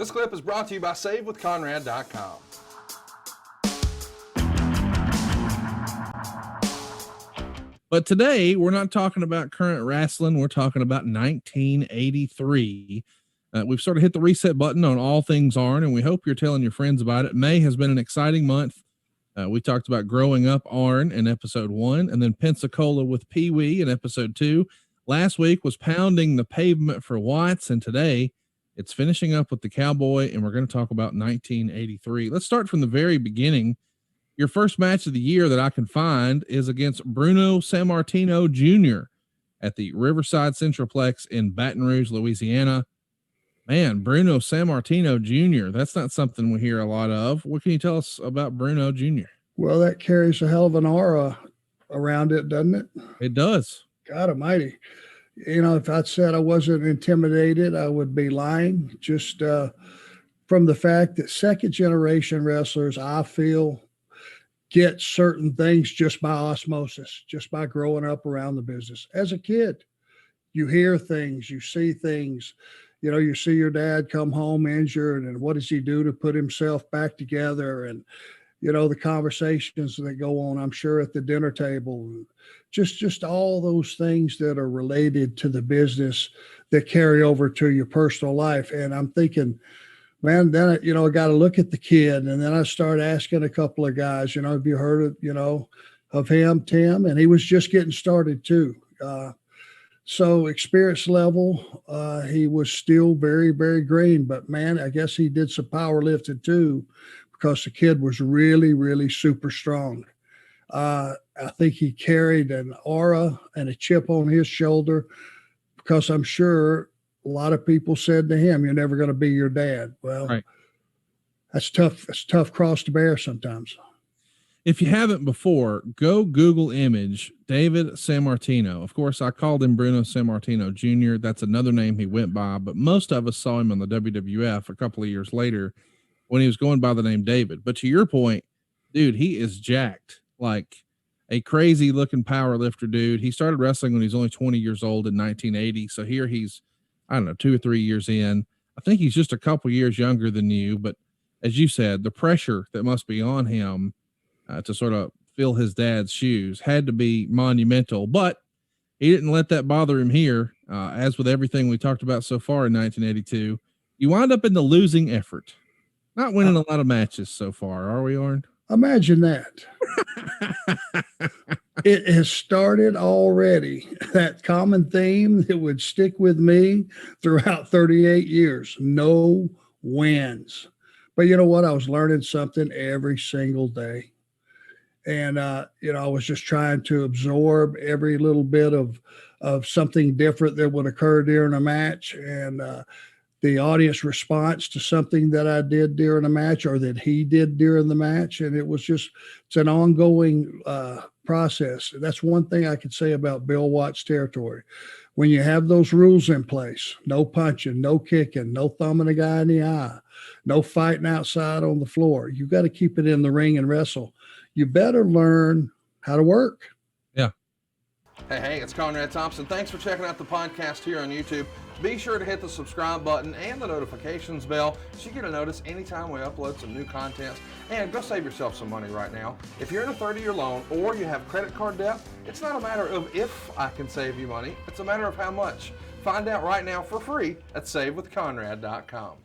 This clip is brought to you by SaveWithConrad.com. But today, we're not talking about current wrestling. We're talking about 1983. We've sort of hit the reset button on all things Arn, and we hope you're telling your friends about it. May has been an exciting month. We talked about growing up Arn in episode 1, and then Pensacola with Pee Wee in episode 2. Last week was pounding the pavement for Watts, and today it's finishing up with the Cowboy, and we're going to talk about 1983. Let's start from the very beginning. Your first match of the year that I can find is against Bruno Sammartino Jr. at the Riverside Centralplex in Baton Rouge, Louisiana. Man, Bruno Sammartino Jr., that's not something we hear a lot of. What can you tell us about Bruno Jr.? Well, that carries a hell of an aura around it, doesn't it? It does. God almighty. You know, if I'd said I wasn't intimidated, I would be lying. Just from the fact that second generation wrestlers, I feel, get certain things just by osmosis, just by growing up around the business. As a kid, you hear things, you see things. You know, you see your dad come home injured, and what does he do to put himself back together? And, you know, the conversations that go on, I'm sure, at the dinner table, just all those things that are related to the business that carry over to your personal life. And I'm thinking, man, then, I got to look at the kid. And then I start asking a couple of guys, have you heard of him, Tim? And he was just getting started too. So experience level, he was still very, very green, but man, I guess he did some powerlifting too, because the kid was really, really super strong. I think he carried an aura and a chip on his shoulder, because I'm sure a lot of people said to him, "You're never going to be your dad." Well, right. That's tough. It's a tough cross to bear sometimes. If you haven't before, go Google image David Sammartino. Of course, I called him Bruno Sammartino Jr. That's another name he went by, but most of us saw him on the WWF a couple of years later when he was going by the name David. But to your point, dude, he is jacked, like a crazy looking power lifter dude. He started wrestling when he was only 20 years old in 1980. So here he's, 2 or 3 years in. I think he's just a couple years younger than you, but as you said, the pressure that must be on him to sort of fill his dad's shoes had to be monumental, but he didn't let that bother him here. As with everything we talked about so far in 1982, you wind up in the losing effort, not winning a lot of matches so far. Are we, Arn? Imagine that. It has started already. That common theme that would stick with me throughout 38 years, no wins. But you know what? I was learning something every single day. And, I was just trying to absorb every little bit of something different that would occur during a match. And the audience response to something that I did during a match or that he did during the match. And it's an ongoing process. That's one thing I could say about Bill Watts' territory. When you have those rules in place, no punching, no kicking, no thumbing a guy in the eye, no fighting outside on the floor, you got to keep it in the ring and wrestle. You better learn how to work. Yeah. Hey, it's Conrad Thompson. Thanks for checking out the podcast here on YouTube. Be sure to hit the subscribe button and the notifications bell so you get a notice anytime we upload some new content. And go save yourself some money right now. If you're in a 30-year loan or you have credit card debt, it's not a matter of if I can save you money. It's a matter of how much. Find out right now for free at SaveWithConrad.com.